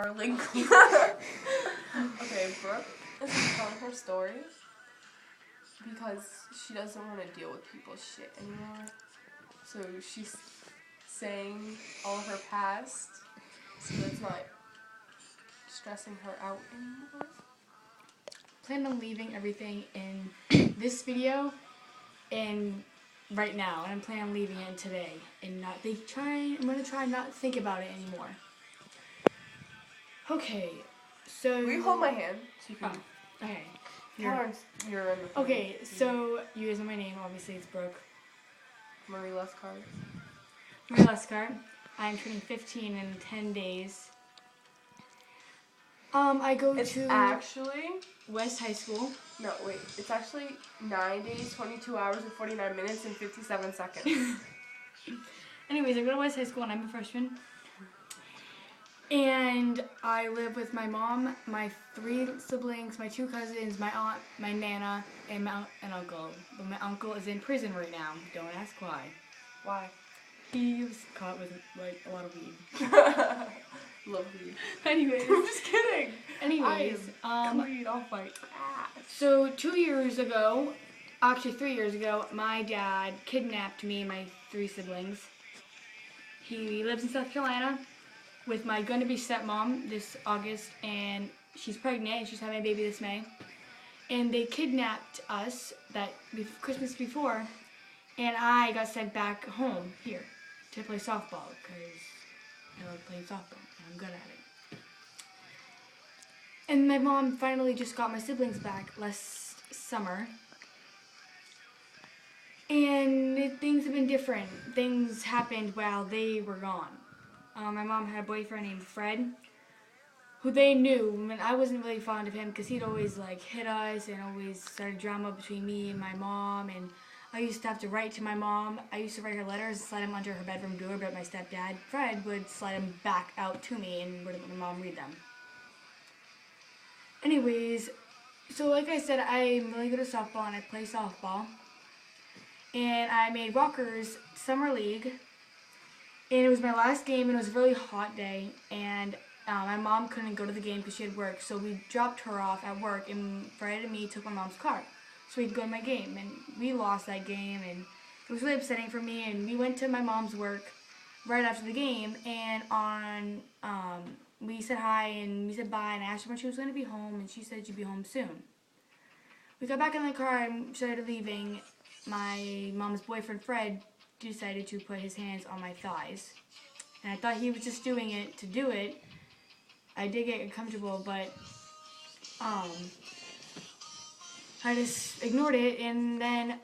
Darling. Okay, Brooke is telling her story because she doesn't want to deal with people's shit anymore. So she's saying all of her past so that's not stressing her out anymore. Plan on leaving everything in this video and right now, and I'm planning on leaving it today and I'm gonna try not to think about it anymore. Okay, so Will you hold my hand so you can? Okay. You're in the Okay, so you guys know my name. Obviously, it's Brooke. Marie Lescard. Marie Lescard. I'm turning 15 in 10 days. I go to actually West High School. No, wait. It's actually 9 days, 22 hours, and 49 minutes, and 57 seconds. Anyways, I go to West High School, and I'm a freshman. And I live with my mom, my 3 siblings, my 2 cousins, my aunt, my nana, and my uncle. But my uncle is in prison right now. Don't ask why. Why? He was caught with like a lot of weed. Love weed. Anyways. I'm just kidding. Anyways, weed off my ass. So 2 years ago, actually 3 years ago, my dad kidnapped me and my 3 siblings. He lives in South Carolina with my gonna-be stepmom this August, and she's pregnant and she's having a baby this May. And they kidnapped us that Christmas before, and I got sent back home here to play softball because I love playing softball and I'm good at it. And my mom finally just got my siblings back last summer. And things have been different. Things happened while they were gone. My mom had a boyfriend named Fred, who they knew, and I wasn't really fond of him because he'd always like hit us and always started drama between me and my mom. And I used to have to write to my mom. I used to write her letters and slide them under her bedroom door, but my stepdad, Fred, would slide them back out to me and would let my mom read them. Anyways, so like I said, I'm really good at softball and I play softball. And I made Walker's Summer League. And it was my last game, and it was a really hot day, and my mom couldn't go to the game because she had work, so we dropped her off at work, and Fred and me took my mom's car so we could go to my game, and we lost that game, and it was really upsetting for me, and we went to my mom's work right after the game, and we said hi, and we said bye, and I asked her when she was going to be home, and she said she'd be home soon. We got back in the car and started leaving. My mom's boyfriend, Fred, decided to put his hands on my thighs. And I thought he was just doing it to do it. I did get uncomfortable, but I just ignored it. And then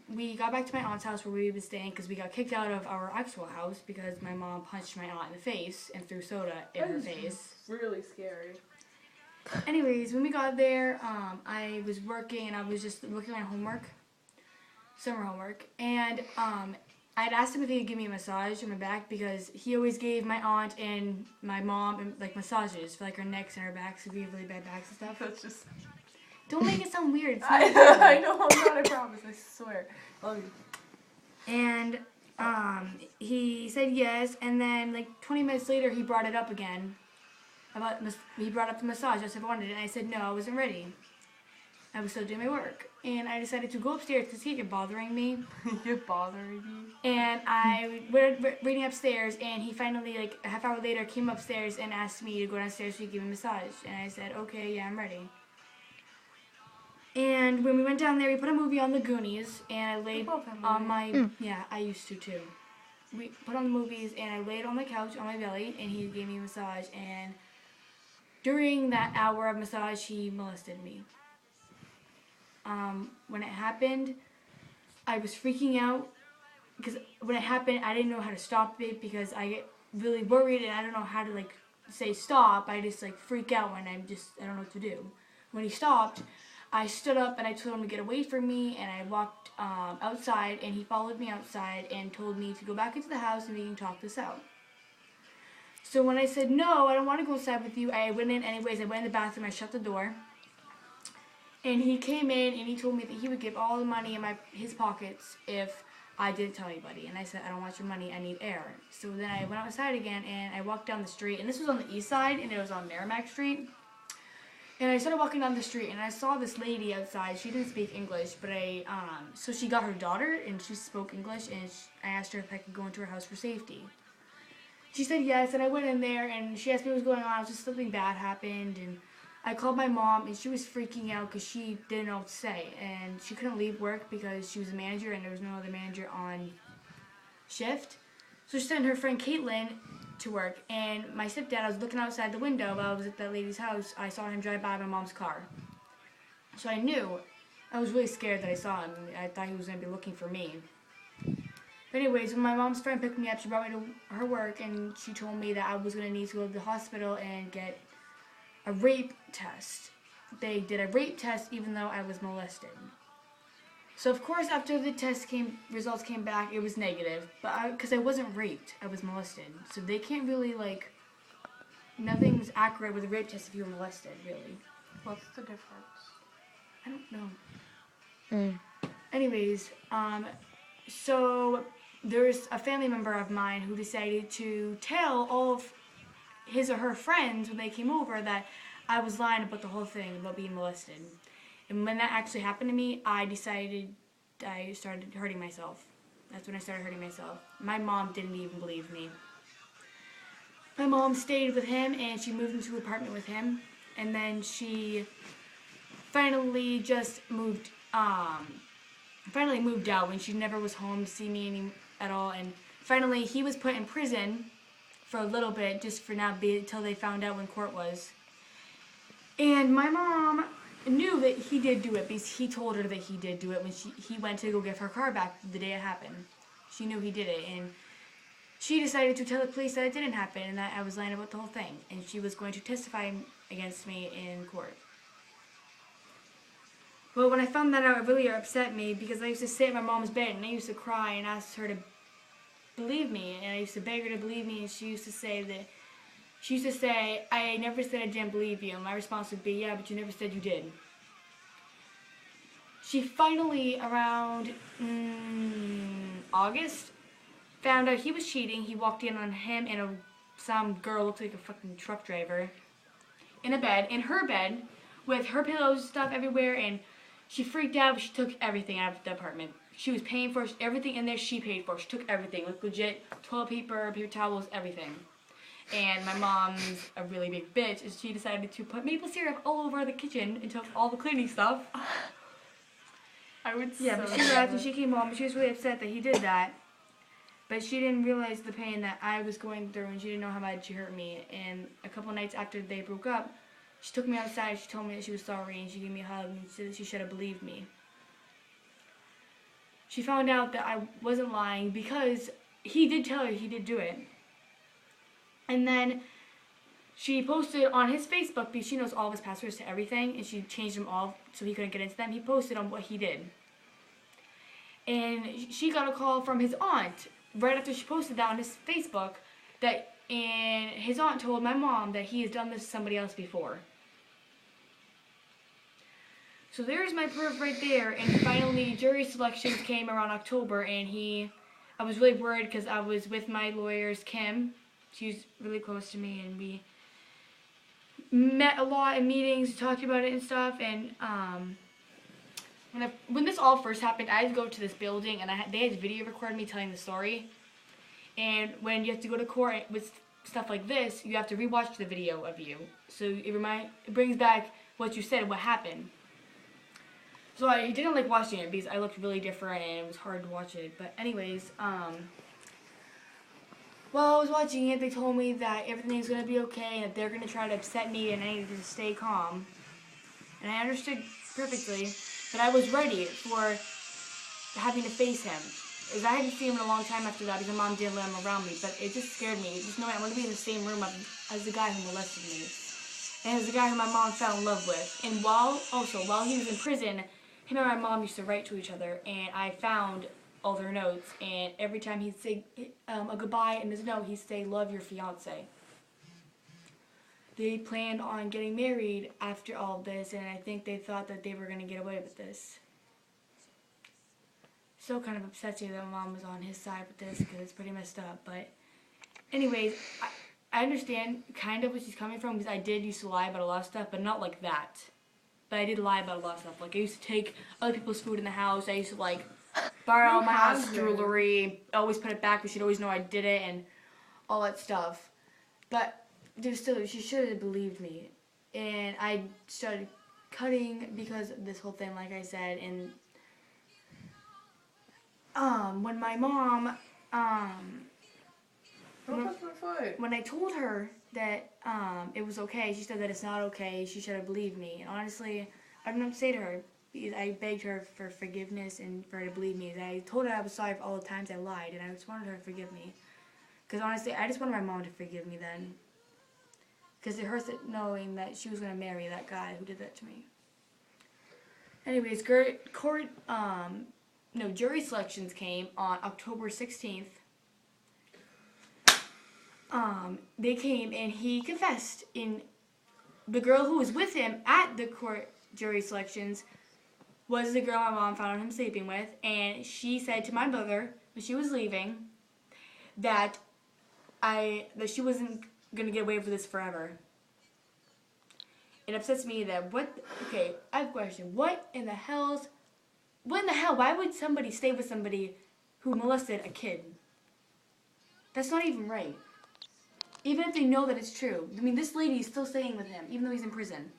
we got back to my aunt's house where we had been staying because we got kicked out of our actual house because my mom punched my aunt in the face and threw soda in her face. Really scary. Anyways, when we got there, I was working and I was just working on homework. Summer homework, and I'd asked him if he could give me a massage on my back because he always gave my aunt and my mom like massages for like her necks and her backs if we have really bad backs and stuff. That's just... Don't make it sound weird. It's I know, I'm not, I promise, I swear. Love you. And he said yes, and then like 20 minutes later he brought it up again. He brought up the massage. I said I wanted it, and I said no, I wasn't ready. I was still doing my work. And I decided to go upstairs because he kept bothering me. You're bothering me? And I went reading upstairs, and he finally, like a half hour later, came upstairs and asked me to go downstairs so he could give me a massage. And I said, okay, yeah, I'm ready. And when we went down there, we put a movie on, The Goonies, and I laid on my, yeah, I used to too. We put on the movies, and I laid on the couch on my belly, and he gave me a massage. And during that hour of massage, he molested me. When it happened, I was freaking out because when it happened, I didn't know how to stop it because I get really worried and I don't know how to like say stop. I just like freak out when I don't know what to do. When he stopped, I stood up and I told him to get away from me, and I walked outside, and he followed me outside and told me to go back into the house and we can talk this out. So when I said no, I don't want to go outside with you, I went in anyways. I went in the bathroom, I shut the door. And he came in and he told me that he would give all the money in his pockets if I didn't tell anybody. And I said, I don't want your money, I need air. So then I went outside again and I walked down the street. And this was on the east side and it was on Merrimack Street. And I started walking down the street and I saw this lady outside. She didn't speak English, but so she got her daughter and she spoke English, and I asked her if I could go into her house for safety. She said yes, and I went in there and she asked me what was going on. It was just something bad happened, and I called my mom and she was freaking out because she didn't know what to say, and she couldn't leave work because she was a manager and there was no other manager on shift. So she sent her friend Caitlin to work, and my stepdad, I was looking outside the window while I was at that lady's house. I saw him drive by my mom's car. So I knew. I was really scared that I saw him. I thought he was going to be looking for me. But anyways, when my mom's friend picked me up, she brought me to her work, and she told me that I was going to need to go to the hospital and get a rape test. They did a rape test even though I was molested. So of course, after the results came back, it was negative. But because I wasn't raped, I was molested. So they can't really nothing was accurate with a rape test if you were molested, really. What's the difference? I don't know. Anyways, so there's a family member of mine who decided to tell all of his or her friends when they came over that I was lying about the whole thing about being molested. And when that actually happened to me, I started hurting myself. That's when I started hurting myself. My mom didn't even believe me. My mom stayed with him and she moved into an apartment with him. And then she finally just moved out when she never was home to see me at all. And finally he was put in prison for a little bit, just for until they found out when court was. And my mom knew that he did do it because he told her that he did do it when he went to go give her car back the day it happened. She knew he did it, and she decided to tell the police that it didn't happen and that I was lying about the whole thing, and she was going to testify against me in court. Well, when I found that out, it really upset me because I used to sit in my mom's bed and I used to cry and ask her to believe me, and I used to beg her to believe me, and she used to say, I never said I didn't believe you. And my response would be, yeah, but you never said you did. She finally, around August, found out he was cheating. He walked in on him and some girl looked like a fucking truck driver in her bed, with her pillows and stuff everywhere, and she freaked out. She took everything out of the apartment. She was paying for everything in there. She paid for. She took everything, like legit toilet paper, paper towels, everything. And my mom's a really big bitch, and she decided to put maple syrup all over the kitchen and took all the cleaning stuff. I would. Yeah, but she left and she came home, and she was really upset that he did that. But she didn't realize the pain that I was going through, and she didn't know how bad she hurt me. And a couple nights after they broke up, she took me outside. She told me that she was sorry, and she gave me a hug, and said that she should have believed me. She found out that I wasn't lying because he did tell her he did do it. And then she posted on his Facebook, because she knows all of his passwords to everything, and she changed them all so he couldn't get into them. He posted on what he did. And she got a call from his aunt right after she posted that on his Facebook, and his aunt told my mom that he has done this to somebody else before. So there's my proof right there, and finally jury selections came around October, and I was really worried because I was with my lawyers, Kim. She's really close to me, and we met a lot in meetings, talked about it and stuff. And when this all first happened, I had to go to this building, and they had video record me telling the story. And when you have to go to court with stuff like this, you have to rewatch the video of you, so it brings back what you said and what happened. So I didn't like watching it because I looked really different and it was hard to watch it. But anyways, while I was watching it, they told me that everything's going to be okay and that they're going to try to upset me and I needed to stay calm. And I understood perfectly that I was ready for having to face him. As I hadn't seen him in a long time after that because my mom didn't let him around me, but it just scared me. Just knowing I'm going to be in the same room as the guy who molested me. And as the guy who my mom fell in love with. And while he was in prison, him and my mom used to write to each other, and I found all their notes, and every time he'd say a goodbye in his note, he'd say, "Love your fiance." They planned on getting married after all of this, and I think they thought that they were going to get away with this. still kind of upsets me that my mom was on his side with this because it's pretty messed up. But anyways, I understand kind of where she's coming from because I did used to lie about a lot of stuff, but not like that. But I did lie about a lot of stuff. Like I used to take other people's food in the house. I used to like borrow my house jewelry, always put it back, but she'd always know I did it and all that stuff. But there's still, she should have believed me. And I started cutting because of this whole thing, like I said. And when my mom, Don't touch my foot. when I told her that it was okay, she said that it's not okay. She should have believed me. And honestly, I don't know what to say to her. Because I begged her for forgiveness and for her to believe me. And I told her I was sorry for all the times I lied, and I just wanted her to forgive me. Because honestly, I just wanted my mom to forgive me then. Because it hurts knowing that she was going to marry that guy who did that to me. Anyways, jury selections came on October 16th. They came and he confessed. In the girl who was with him at the court jury selections was the girl my mom found him sleeping with, and she said to my mother when she was leaving that she wasn't gonna get away with this forever. It upsets me that okay, I have a question. What in the hell, why would somebody stay with somebody who molested a kid? That's not even right. Even if they know that it's true. I mean, this lady is still staying with him, even though he's in prison.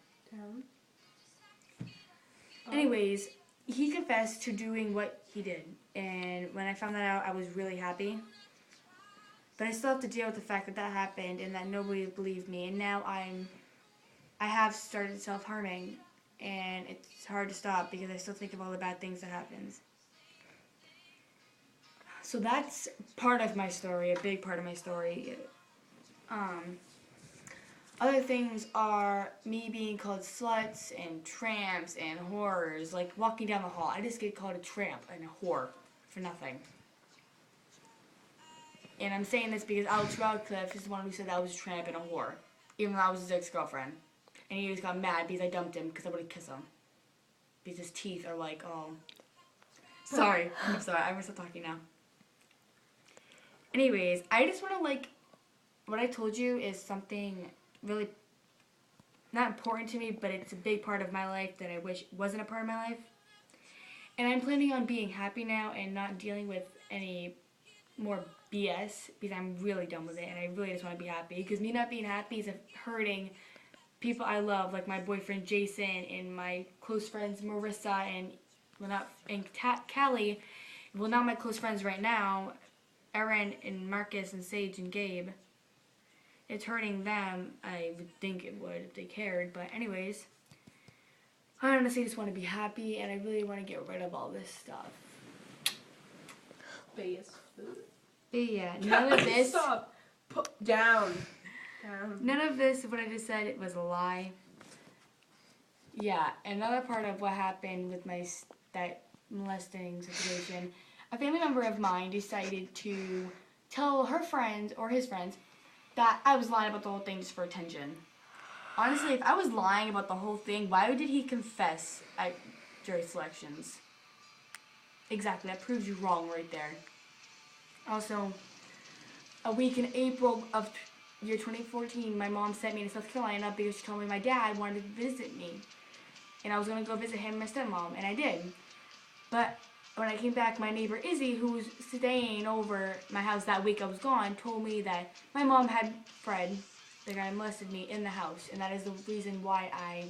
Anyways, he confessed to doing what he did. And when I found that out, I was really happy. But I still have to deal with the fact that that happened and that nobody believed me. And now I have started self-harming. And it's hard to stop because I still think of all the bad things that happens. So that's part of my story, a big part of my story. Other things are me being called sluts and tramps and whores. Like walking down the hall, I just get called a tramp and a whore for nothing. And I'm saying this because Alex Radcliffe is the one who said that I was a tramp and a whore, even though I was his ex-girlfriend. And he just got mad because I dumped him because I wouldn't kiss him. Because his teeth are like, oh. Sorry. I'm sorry. I'm going to stop talking now. Anyways, I just want to what I told you is something really not important to me, but it's a big part of my life that I wish wasn't a part of my life. And I'm planning on being happy now and not dealing with any more BS because I'm really done with it and I really just want to be happy. Because me not being happy is hurting people I love, like my boyfriend Jason and my close friends Marissa and Callie. Well, not my close friends right now, Erin and Marcus and Sage and Gabe. It's hurting them. I would think it would if they cared. But anyways, I honestly just want to be happy and I really want to get rid of all this stuff. Base food. But yeah, none of this. Stop. Down. None of this, what I just said, it was a lie. Yeah, another part of what happened with that molesting situation, a family member of mine decided to tell her friends or his friends that I was lying about the whole thing just for attention. Honestly, if I was lying about the whole thing, why did he confess at jury selections? Exactly, that proves you wrong right there. Also, a week in April of year 2014, my mom sent me to South Carolina because she told me my dad wanted to visit me. And I was going to go visit him and my stepmom, and I did. But when I came back, my neighbor Izzy, who was staying over my house that week I was gone, told me that my mom had Fred, the guy who molested me, in the house. And that is the reason why I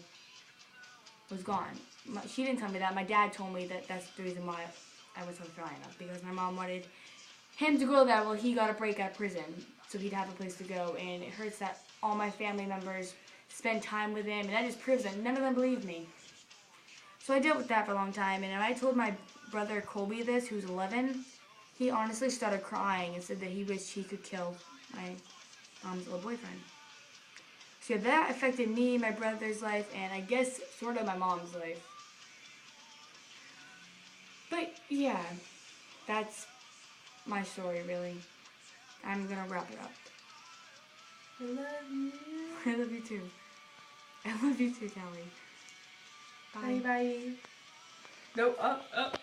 was gone. She didn't tell me that. My dad told me that that's the reason why I was in South Carolina. Because my mom wanted him to go there while he got a break out of prison. So he'd have a place to go. And it hurts that all my family members spend time with him. And that just proves that none of them believed me. So I dealt with that for a long time. And when I told my brother Colby this, who's 11, he honestly started crying and said that he wished he could kill my mom's little boyfriend. So yeah, that affected me, my brother's life, and I guess sort of my mom's life. But yeah, that's my story really. I'm gonna wrap it up. I love you. I love you too. I love you too, Callie. Bye bye. No, up.